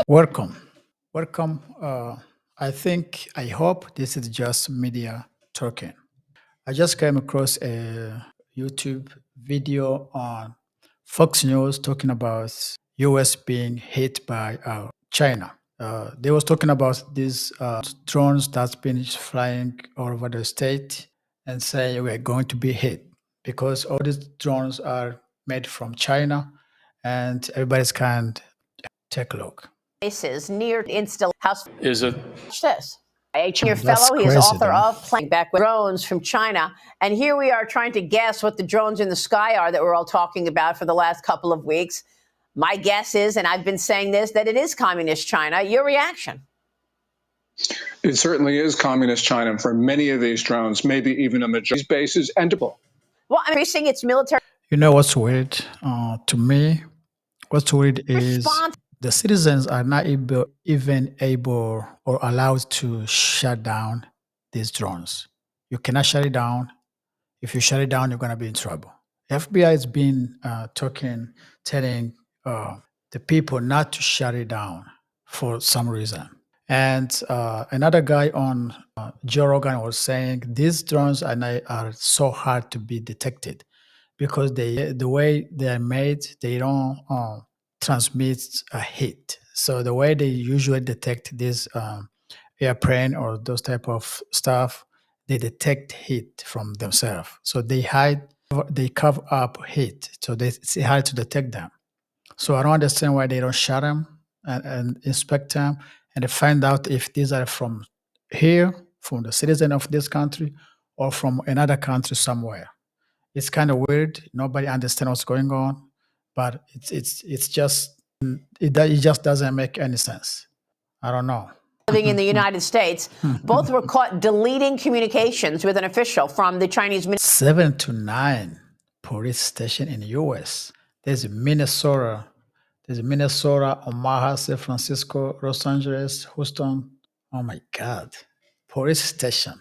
Welcome. Welcome. I hope this is just media talking. I just came across a YouTube video on Fox News talking about US being hit by China. They was talking about these drones that's been flying all over the state and say we're going to be hit because all these drones are made from China and everybody's kind take a look. Places near install house. Is it? Watch this. A junior That's fellow, he is crazy author though. of Playing Back with Drones from China. And here we are trying to guess what the drones in the sky are that we're all talking about for the last couple of weeks. My guess is, and I've been saying this, that it is communist China. Your reaction? It certainly is communist China for many of these drones, maybe even a majority of these bases and deployable. Well, I'm increasing its military You know what's weird? To me, what's weird is response. the citizens are not even able or allowed to shut down these drones. You cannot shut it down. If you shut it down, you're going to be in trouble. FBI has been telling the people not to shut it down for some reason. And another guy on Joe Rogan was saying these drones are so hard to be detected because the way they are made, they don't transmit a heat. So the way they usually detect this airplane or those type of stuff, they detect heat from themselves. So they cover up heat. So it's hard to detect them. So I don't understand why they don't shut them and inspect them and find out if these are from here, from the citizen of this country, or from another country somewhere. It's kind of weird. Nobody understands what's going on, but it just doesn't make any sense. I don't know. Living in the United States, both were caught deleting communications with an official from the Chinese ministry. 7 to 9 police station in the U.S. There's Minnesota, Omaha, San Francisco, Los Angeles, Houston. Oh my God, police station.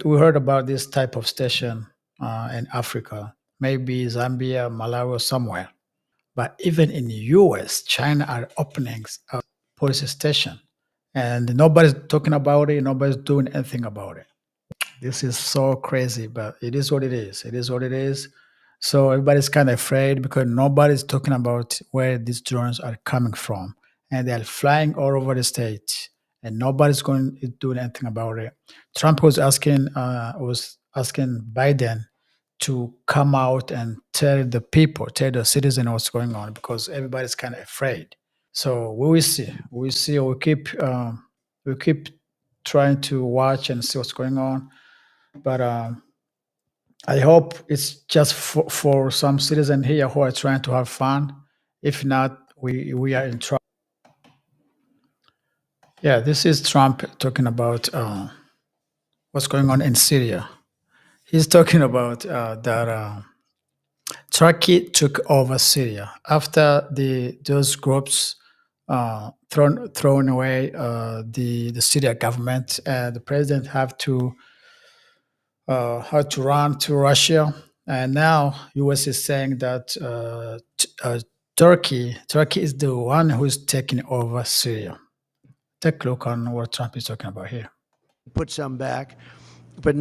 We heard about this type of station in Africa, maybe Zambia, Malawi, or somewhere. But even in the U.S., China are opening a police station, and nobody's talking about it. Nobody's doing anything about it. This is so crazy, but it is what it is. It is what it is. So everybody's kind of afraid because nobody's talking about where these drones are coming from, and they're flying all over the state, and nobody's going to do anything about it. Trump was asking Biden to come out and tell the citizen what's going on because everybody's kind of afraid. So we will see. We will see. We keep trying to watch and see what's going on. But I hope it's just for some citizen here who are trying to have fun. If not, we are in trouble. Yeah, this is Trump talking about what's going on in Syria. He's talking about that Turkey took over Syria after those groups thrown away the Syria government. The president had to run to Russia, and now U.S. is saying that Turkey is the one who's taking over Syria. Take a look on what Trump is talking about here. Put some back, but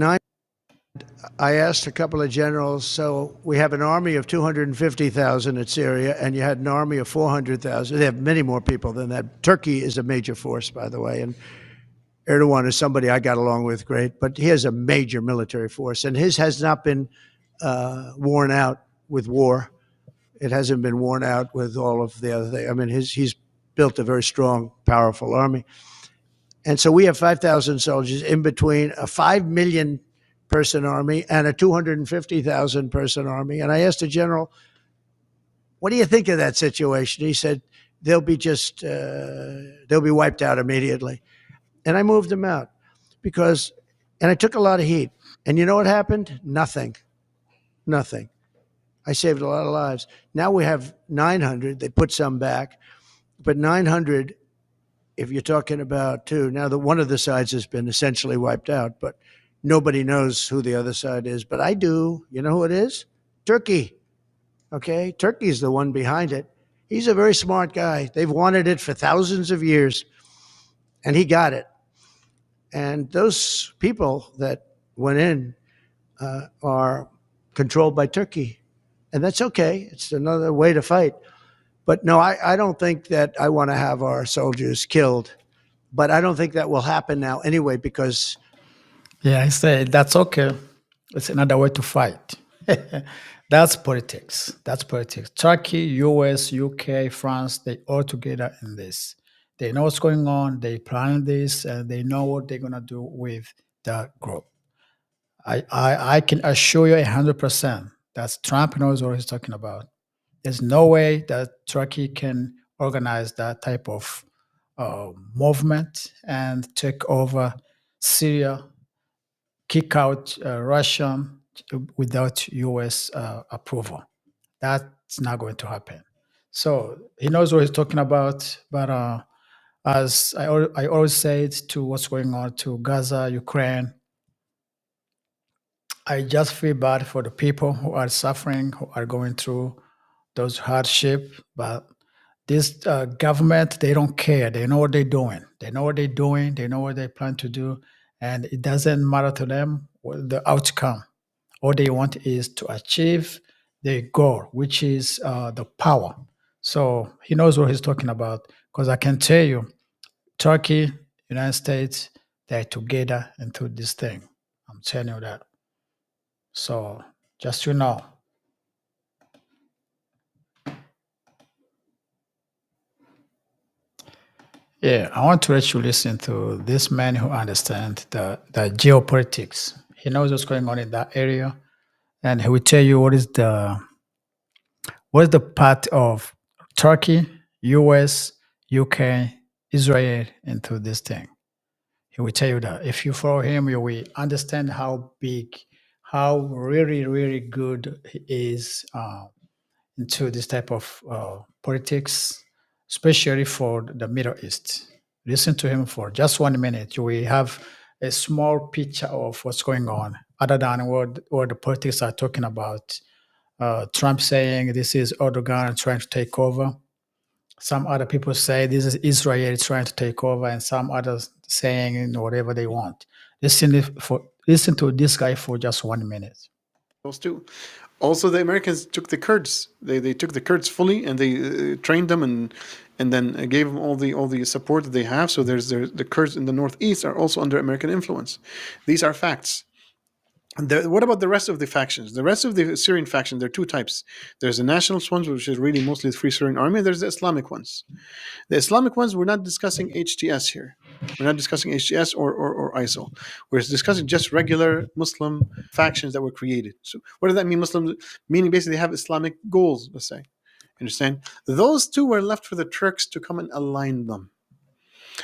I asked a couple of generals, so we have an army of 250,000 in Syria, and you had an army of 400,000. They have many more people than that. Turkey is a major force, by the way, and Erdogan is somebody I got along with great, but he has a major military force, and his has not been worn out with war. It hasn't been worn out with all of the other things. I mean, he's built a very strong, powerful army. And so we have 5,000 soldiers in between a 5 million person army and a 250,000 person army. And I asked the general, what do you think of that situation? He said, they'll be wiped out immediately. And I moved them out and I took a lot of heat. And you know what happened? Nothing. I saved a lot of lives. Now we have 900. They put some back, but 900, if you're talking about two, now one of the sides has been essentially wiped out, but nobody knows who the other side is. But I do. You know who it is? Turkey. Okay? Turkey's the one behind it. He's a very smart guy. They've wanted it for thousands of years, and he got it. And those people that went in are controlled by Turkey. And that's okay. It's another way to fight. But no, I don't think that I want to have our soldiers killed. But I don't think that will happen now anyway, because Yeah, I say that's okay. It's another way to fight. That's politics. That's politics. Turkey, US, UK, France, they all together in this. They know what's going on. They plan this, and they know what they're gonna do with the group. I can assure you 100% that Trump knows what he's talking about. There's no way that Turkey can organize that type of movement and take over Syria, kick out Russia without U.S. Approval. That's not going to happen. So he knows what he's talking about. But as I always said to what's going on to Gaza, Ukraine, I just feel bad for the people who are suffering, who are going through those hardship. But this government, they don't care. They know what they're doing. They know what they're doing. They know what they plan to do, and it doesn't matter to them what the outcome. All they want is to achieve their goal, which is the power. So he knows what he's talking about. Because I can tell you, Turkey, United States, they're together into this thing. I'm telling you that. So just you know. Yeah, I want to let you listen to this man who understands the geopolitics. He knows what's going on in that area, and he will tell you what is the part of Turkey, US, UK, Israel into this thing. He will tell you that if you follow him, you will understand how big, how really, really good he is into this type of politics, especially for the Middle East. Listen to him for just 1 minute. You will have a small picture of what's going on, other than what the politics are talking about. Trump saying this is Erdogan trying to take over. Some other people say this is Israel trying to take over, and some others saying whatever they want. Listen to this guy for just 1 minute. Those two. Also, the Americans took the Kurds. They took the Kurds fully, and they trained them and then gave them all the support that they have. So the Kurds in the northeast are also under American influence. These are facts. What about the rest of the factions? The rest of the Syrian faction, there are two types. There's the nationalist ones, which is really mostly the Free Syrian Army. There's the Islamic ones. The Islamic ones, we're not discussing HTS here. We're not discussing HTS or ISIL. We're discussing just regular Muslim factions that were created. So what does that mean, Muslims? Meaning basically they have Islamic goals, let's say. Understand? Those two were left for the Turks to come and align them.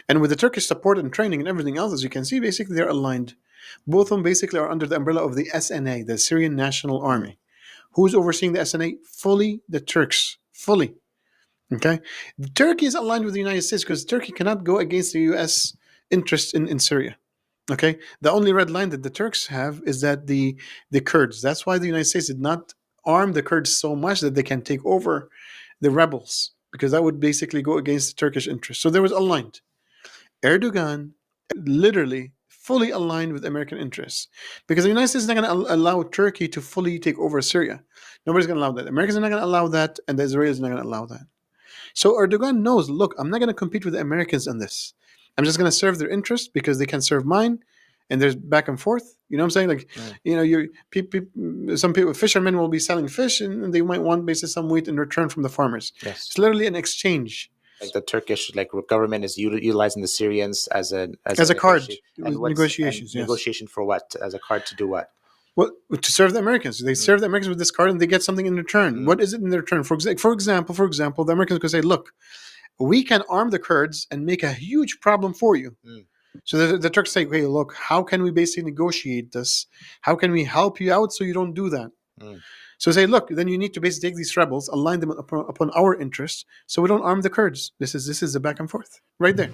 And with the Turkish support and training and everything else, as you can see, basically they're aligned. Both of them basically are under the umbrella of the SNA, the Syrian National Army. Who's overseeing the SNA? Fully the Turks. Fully. Okay? Turkey is aligned with the United States because Turkey cannot go against the U.S. interest in Syria. Okay? The only red line that the Turks have is that the Kurds. That's why the United States did not arm the Kurds so much that they can take over the rebels, because that would basically go against the Turkish interest. So there was aligned. Erdogan literally fully aligned with American interests, because the United States is not going to allow Turkey to fully take over Syria. Nobody's going to allow that. Americans are not going to allow that, and the Israelis are not going to allow that. So Erdogan knows, look, I'm not going to compete with the Americans on this. I'm just going to serve their interests because they can serve mine, and there's back and forth. You know what I'm saying? Like, some people, fishermen will be selling fish, and they might want basically some wheat in return from the farmers. Yes. It's literally an exchange. Like the Turkish government is utilizing the Syrians as a card and negotiations. And negotiation for what? As a card to do what? Well, to serve the Americans. They serve the Americans with this card, and they get something in return. What is it in return? For example, the Americans could say, look, we can arm the Kurds and make a huge problem for you. So the Turks say, hey, look, how can we basically negotiate this? How can we help you out so you don't do that? So say, look, then you need to basically take these rebels, align them upon our interests, so we don't arm the Kurds. This is the back and forth right there.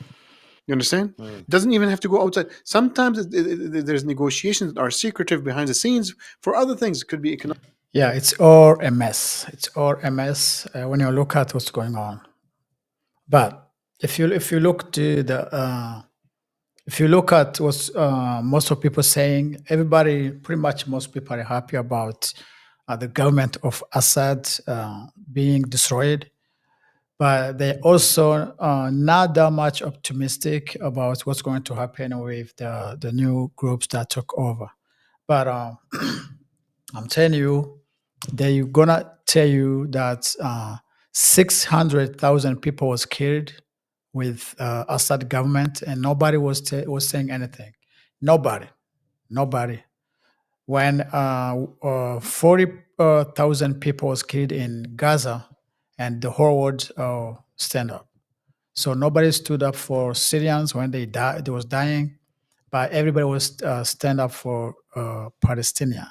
You understand? It doesn't even have to go outside. Sometimes there's negotiations that are secretive behind the scenes for other things. It could be economic. Yeah, it's all a mess. It's all a mess when you look at what's going on. But if you look to the if you look at what most of people saying, everybody, pretty much most people are happy about the government of Assad being destroyed, but they're also not that much optimistic about what's going to happen with the new groups that took over. But I'm telling you, they're gonna tell you that 600,000 people was killed with Assad government, and nobody was saying anything. Nobody, nobody. When 40,000 people was killed in Gaza, and the whole world stand up. So nobody stood up for Syrians when they was dying, but everybody was stand up for Palestinian.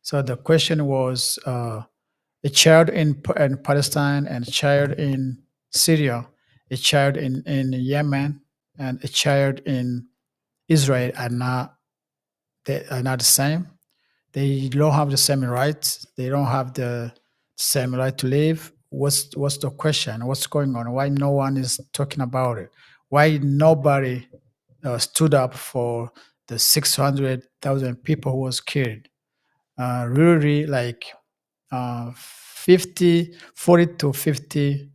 So the question was a child in Palestine and a child in Syria, a child in Yemen, and a child in Israel are not the same. They don't have the same rights. They don't have the same right to live. What's the question? What's going on? Why no one is talking about it? Why nobody stood up for the 600,000 people who was killed? Really, like 40 to 50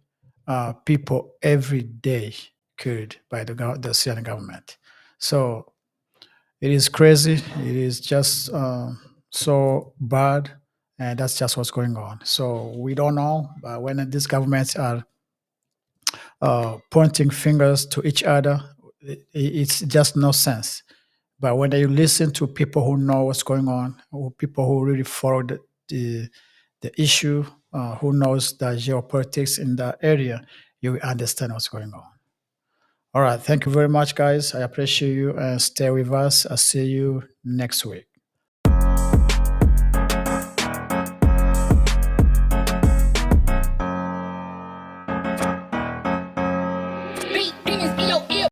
people every day killed by the Syrian government. So it is crazy. It is just so bad, and that's just what's going on. So we don't know, but when these governments are pointing fingers to each other, it's just no sense. But when you listen to people who know what's going on, or people who really follow the issue, who knows the geopolitics in that area, you will understand what's going on. All right. Thank you very much, guys. I appreciate you and stay with us. I'll see you next week.